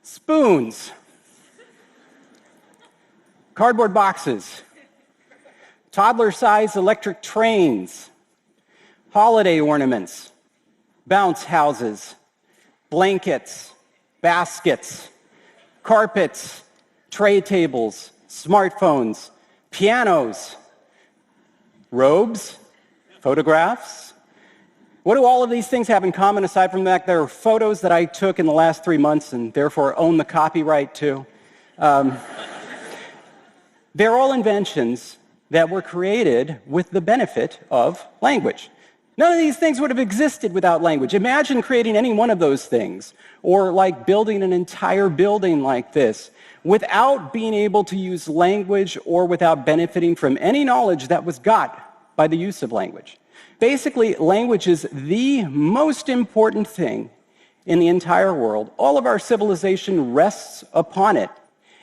spoons, cardboard boxes, toddler-sized electric trains, holiday ornaments, bounce houses, blankets, baskets, carpets, tray tables, smartphones, pianos, robes, photographs. What do all of these things have in common aside from the fact there are photos that I took in the last 3 months and therefore own the copyright to? They're all inventions that were created with the benefit of language. None of these things would have existed without language. Imagine creating any one of those things, or like building an entire building like this, without being able to use language or without benefiting from any knowledge that was got by the use of language. Basically, language is the most important thing in the entire world. All of our civilization rests upon it.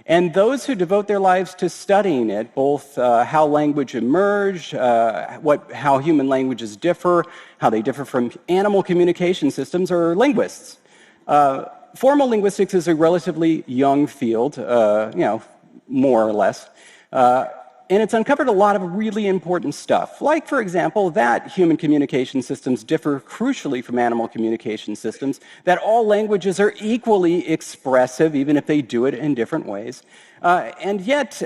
And those who devote their lives to studying it, both how language emerged, how human languages differ, how they differ from animal communication systems, are linguists. Formal linguistics is a relatively young field, more or less. And it's uncovered a lot of really important stuff, like, for example, that human communication systems differ crucially from animal communication systems, that all languages are equally expressive, even if they do it in different ways. And yet,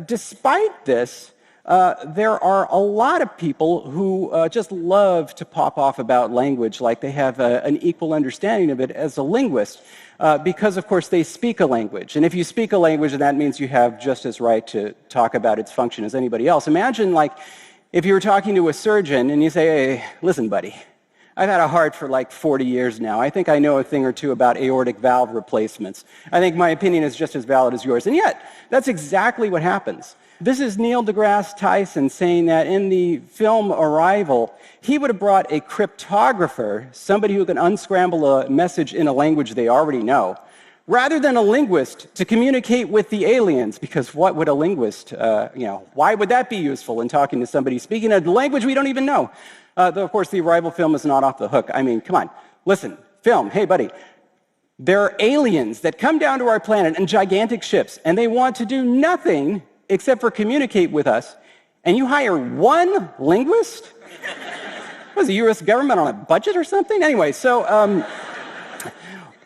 despite this, there are a lot of people who just love to pop off about language like they have an equal understanding of it as a linguist. Because, of course, they speak a language. And if you speak a language, that means you have just as right to talk about its function as anybody else. Imagine, like, if you were talking to a surgeon and you say, hey, listen, buddy, I've had a heart for like 40 years now. I think I know a thing or two about aortic valve replacements. I think my opinion is just as valid as yours. And yet, that's exactly what happens. This is Neil deGrasse Tyson saying that in the film Arrival, he would have brought a cryptographer, somebody who can unscramble a message in a language they already know, rather than a linguist to communicate with the aliens, because what would a linguist, why would that be useful in talking to somebody speaking a language we don't even know? Though, of course, the Arrival film is not off the hook. I mean, come on, listen, film, hey, buddy. There are aliens that come down to our planet in gigantic ships, and they want to do nothing except for communicate with us, and you hire one linguist? Was the U.S. government on a budget or something? Anyway, so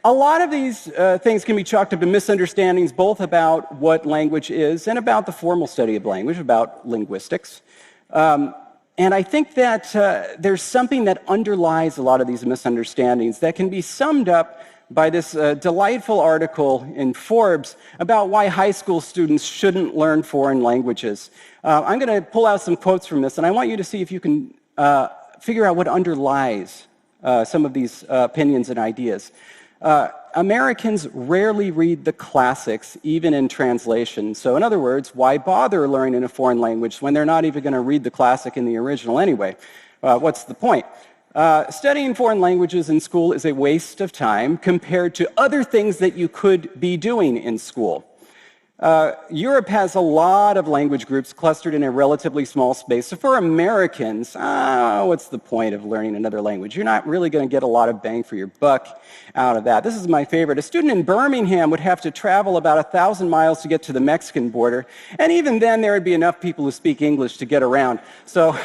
a lot of these things can be chalked up to misunderstandings, both about what language is and about the formal study of language, about linguistics. And I think that there's something that underlies a lot of these misunderstandings that can be summed up by this delightful article in Forbes about why high school students shouldn't learn foreign languages. I'm going to pull out some quotes from this, and I want you to see if you can figure out what underlies some of these opinions and ideas. Americans rarely read the classics, even in translation. So in other words, why bother learning in a foreign language when they're not even going to read the classic in the original anyway? What's the point? Studying foreign languages in school is a waste of time compared to other things that you could be doing in school. Europe has a lot of language groups clustered in a relatively small space. So for Americans, what's the point of learning another language? You're not really going to get a lot of bang for your buck out of that. This is my favorite. A student in Birmingham would have to travel about 1,000 miles to get to the Mexican border. And even then, there would be enough people who speak English to get around. So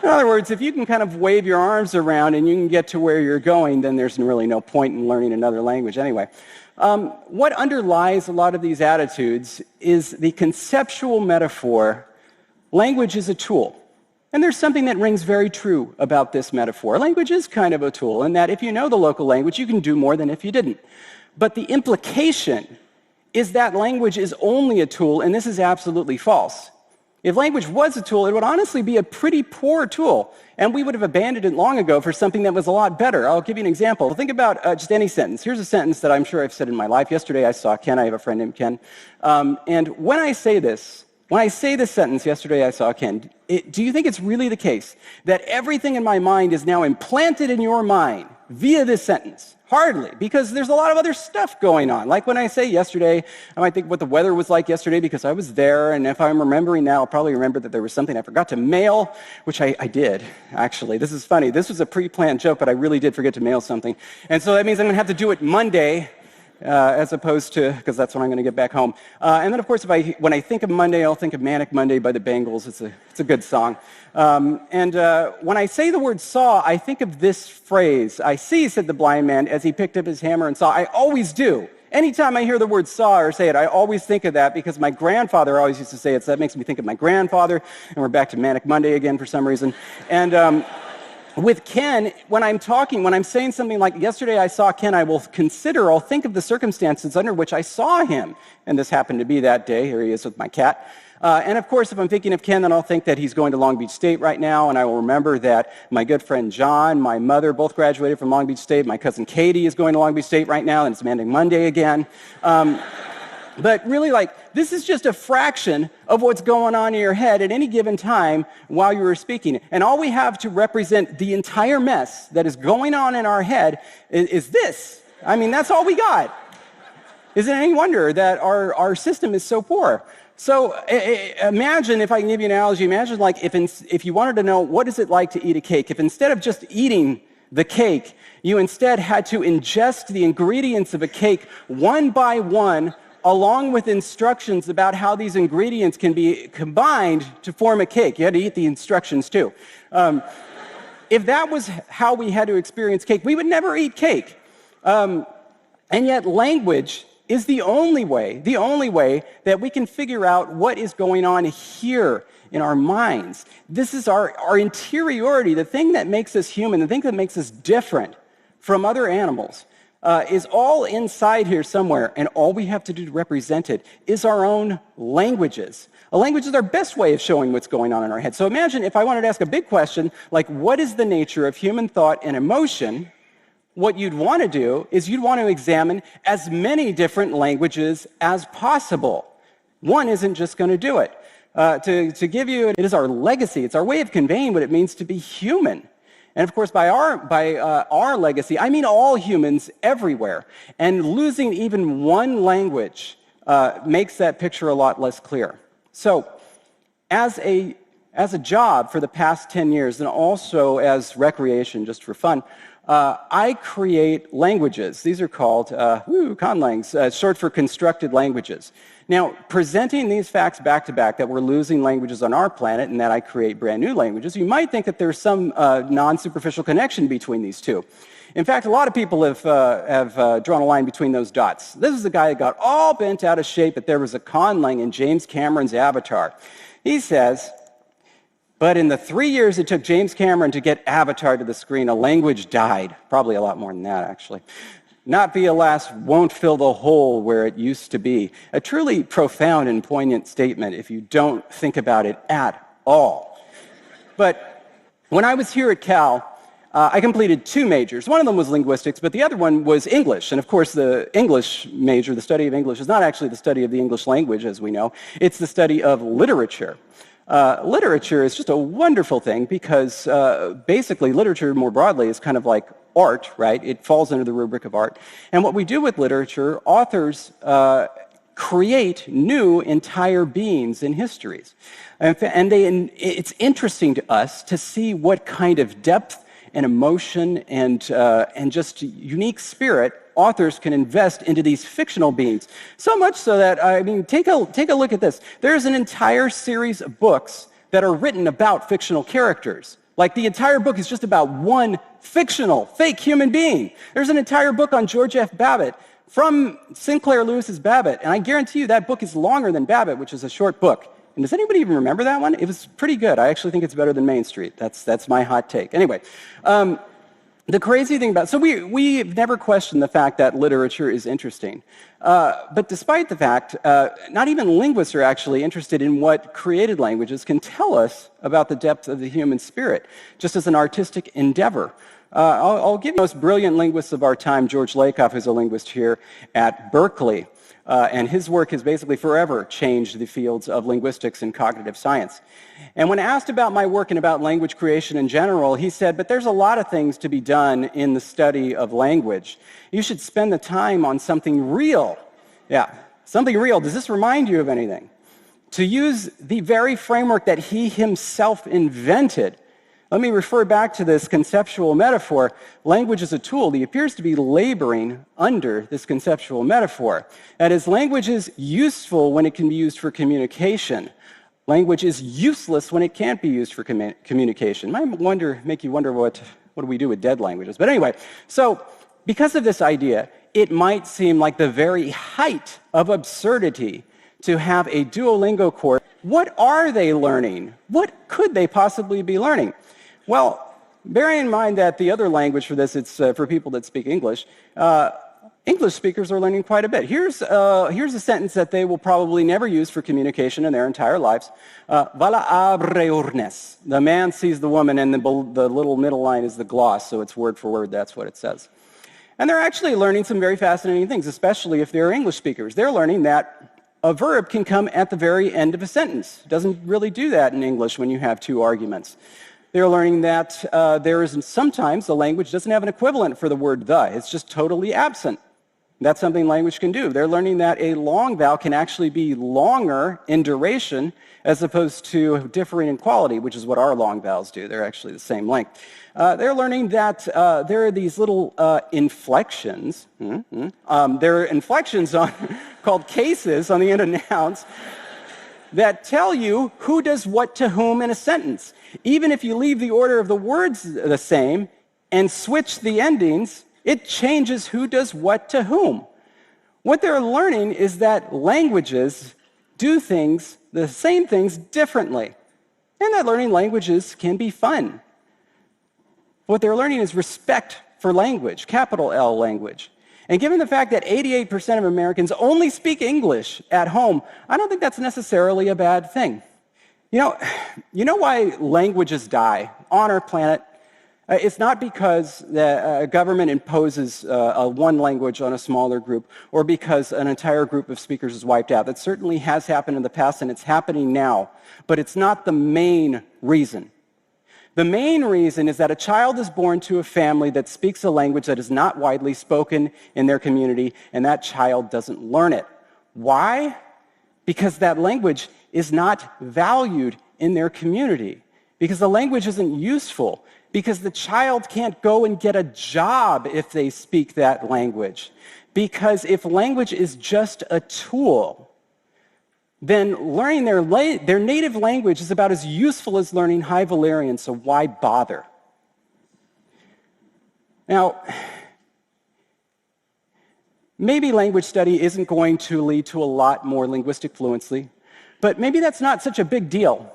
in other words, if you can kind of wave your arms around and you can get to where you're going, then there's really no point in learning another language anyway. What underlies a lot of these attitudes is the conceptual metaphor, language is a tool. And there's something that rings very true about this metaphor. Language is kind of a tool in that if you know the local language, you can do more than if you didn't. But the implication is that language is only a tool, and this is absolutely false. If language was a tool, it would honestly be a pretty poor tool, and we would have abandoned it long ago for something that was a lot better. I'll give you an example. Think about just any sentence. Here's a sentence that I'm sure I've said in my life. Yesterday I saw Ken. I have a friend named Ken. And when I say this sentence, yesterday I saw Ken, do you think it's really the case that everything in my mind is now implanted in your mind via this sentence? Hardly, because there's a lot of other stuff going on. Like when I say yesterday, I might think what the weather was like yesterday because I was there, and if I'm remembering now, I'll probably remember that there was something I forgot to mail, which I did, actually. This is funny. This was a pre-planned joke, but I really did forget to mail something. And so that means I'm going to have to do it Monday, as opposed to, because that's when I'm going to get back home. And then, of course, when I think of Monday, I'll think of Manic Monday by the Bangles. It's a good song. And when I say the word saw, I think of this phrase. I see, said the blind man, as he picked up his hammer and saw. I always do. Anytime I hear the word saw or say it, I always think of that because my grandfather always used to say it, so that makes me think of my grandfather, and we're back to Manic Monday again for some reason. And with Ken, when I'm saying something like, yesterday I saw Ken, I'll think of the circumstances under which I saw him. And this happened to be that day. Here he is with my cat. And of course, if I'm thinking of Ken, then I'll think that he's going to Long Beach State right now, and I will remember that my good friend John, my mother, both graduated from Long Beach State. My cousin Katie is going to Long Beach State right now, and it's Manic Monday again. But really, this is just a fraction of what's going on in your head at any given time while you were speaking. And all we have to represent the entire mess that is going on in our head is this. I mean, that's all we got. Is it any wonder that our system is so poor? So imagine, if I can give you an analogy, imagine if you wanted to know what is it like to eat a cake, if instead of just eating the cake, you instead had to ingest the ingredients of a cake one by one, along with instructions about how these ingredients can be combined to form a cake. You had to eat the instructions too. If that was how we had to experience cake, we would never eat cake. And yet language is the only way that we can figure out what is going on here in our minds. This is our interiority, the thing that makes us human, the thing that makes us different from other animals, is all inside here somewhere, and all we have to do to represent it is our own languages. A language is our best way of showing what's going on in our head. So imagine if I wanted to ask a big question, like what is the nature of human thought and emotion? What you'd want to do is you'd want to examine as many different languages as possible. One isn't just going to do it. To give you, it is our legacy. It's our way of conveying what it means to be human. And of course, by our legacy, I mean all humans everywhere. And losing even one language makes that picture a lot less clear. So, as a job for the past 10 years, and also as recreation, just for fun, I create languages. These are called conlangs, short for constructed languages. Now, presenting these facts back to back, that we're losing languages on our planet and that I create brand new languages, you might think that there's some non-superficial connection between these two. In fact, a lot of people have drawn a line between those dots. This is the guy that got all bent out of shape that there was a conlang in James Cameron's Avatar. He says, but in the 3 years it took James Cameron to get Avatar to the screen, a language died. Probably a lot more than that, actually. Not be, alas, won't fill the hole where it used to be. A truly profound and poignant statement if you don't think about it at all. But when I was here at Cal, I completed 2 majors. One of them was linguistics, but the other one was English. And of course, the English major, the study of English, is not actually the study of the English language, as we know. It's the study of literature. Literature is just a wonderful thing because basically literature more broadly is kind of like art, right? It falls under the rubric of art. And what we do with literature, authors create new entire beings and histories. And it's interesting to us to see what kind of depth and emotion and just unique spirit authors can invest into these fictional beings. So much so that, I mean, take a look at this. There's an entire series of books that are written about fictional characters. Like the entire book is just about one fictional, fake human being. There's an entire book on George F. Babbitt from Sinclair Lewis's Babbitt, and I guarantee you that book is longer than Babbitt, which is a short book. And does anybody even remember that one? It was pretty good. I actually think it's better than Main Street. That's my hot take. Anyway, the crazy thing about, so we've never questioned the fact that literature is interesting. But despite the fact, not even linguists are actually interested in what created languages can tell us about the depth of the human spirit, just as an artistic endeavor. I'll give you the most brilliant linguists of our time, George Lakoff, who's a linguist here at Berkeley. And his work has basically forever changed the fields of linguistics and cognitive science. And when asked about my work and about language creation in general, he said, but there's a lot of things to be done in the study of language. You should spend the time on something real. Yeah, something real. Does this remind you of anything? To use the very framework that he himself invented. Let me refer back to this conceptual metaphor. Language is a tool. He appears to be laboring under this conceptual metaphor. That is, language is useful when it can be used for communication. Language is useless when it can't be used for communication. Might make you wonder what do we do with dead languages. But anyway, so because of this idea, it might seem like the very height of absurdity to have a Duolingo course. What are they learning? What could they possibly be learning? Well, bearing in mind that the other language for this, it's for people that speak English, English speakers are learning quite a bit. Here's a sentence that they will probably never use for communication in their entire lives. Vala abre urnes. The man sees the woman, and the little middle line is the gloss, so it's word for word, that's what it says. And they're actually learning some very fascinating things, especially if they're English speakers. They're learning that a verb can come at the very end of a sentence. It doesn't really do that in English when you have two arguments. They're learning that sometimes the language doesn't have an equivalent for the word the. It's just totally absent. That's something language can do. They're learning that a long vowel can actually be longer in duration as opposed to differing in quality, which is what our long vowels do. They're actually the same length. They're learning that there are these little inflections. There are inflections called cases on the end of nouns that tell you who does what to whom in a sentence. Even if you leave the order of the words the same and switch the endings, it changes who does what to whom. What they're learning is that languages do the same things differently. And that learning languages can be fun. What they're learning is respect for language, capital L language. And given the fact that 88% of Americans only speak English at home, I don't think that's necessarily a bad thing. You know why languages die on our planet? It's not because the government imposes one language on a smaller group or because an entire group of speakers is wiped out. That certainly has happened in the past, and it's happening now. But it's not the main reason. The main reason is that a child is born to a family that speaks a language that is not widely spoken in their community, and that child doesn't learn it. Why? Because that language is not valued in their community. Because the language isn't useful. Because the child can't go and get a job if they speak that language. Because if language is just a tool, then learning their native language is about as useful as learning High Valyrian, so why bother? Now, maybe language study isn't going to lead to a lot more linguistic fluency, but maybe that's not such a big deal.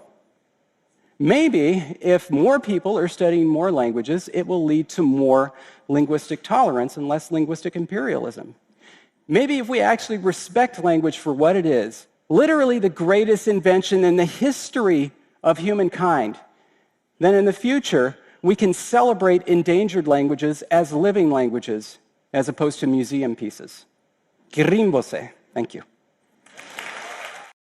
Maybe if more people are studying more languages, it will lead to more linguistic tolerance and less linguistic imperialism. Maybe if we actually respect language for what it is, literally the greatest invention in the history of humankind, then in the future, we can celebrate endangered languages as living languages as opposed to museum pieces. Kirimbo se. Thank you.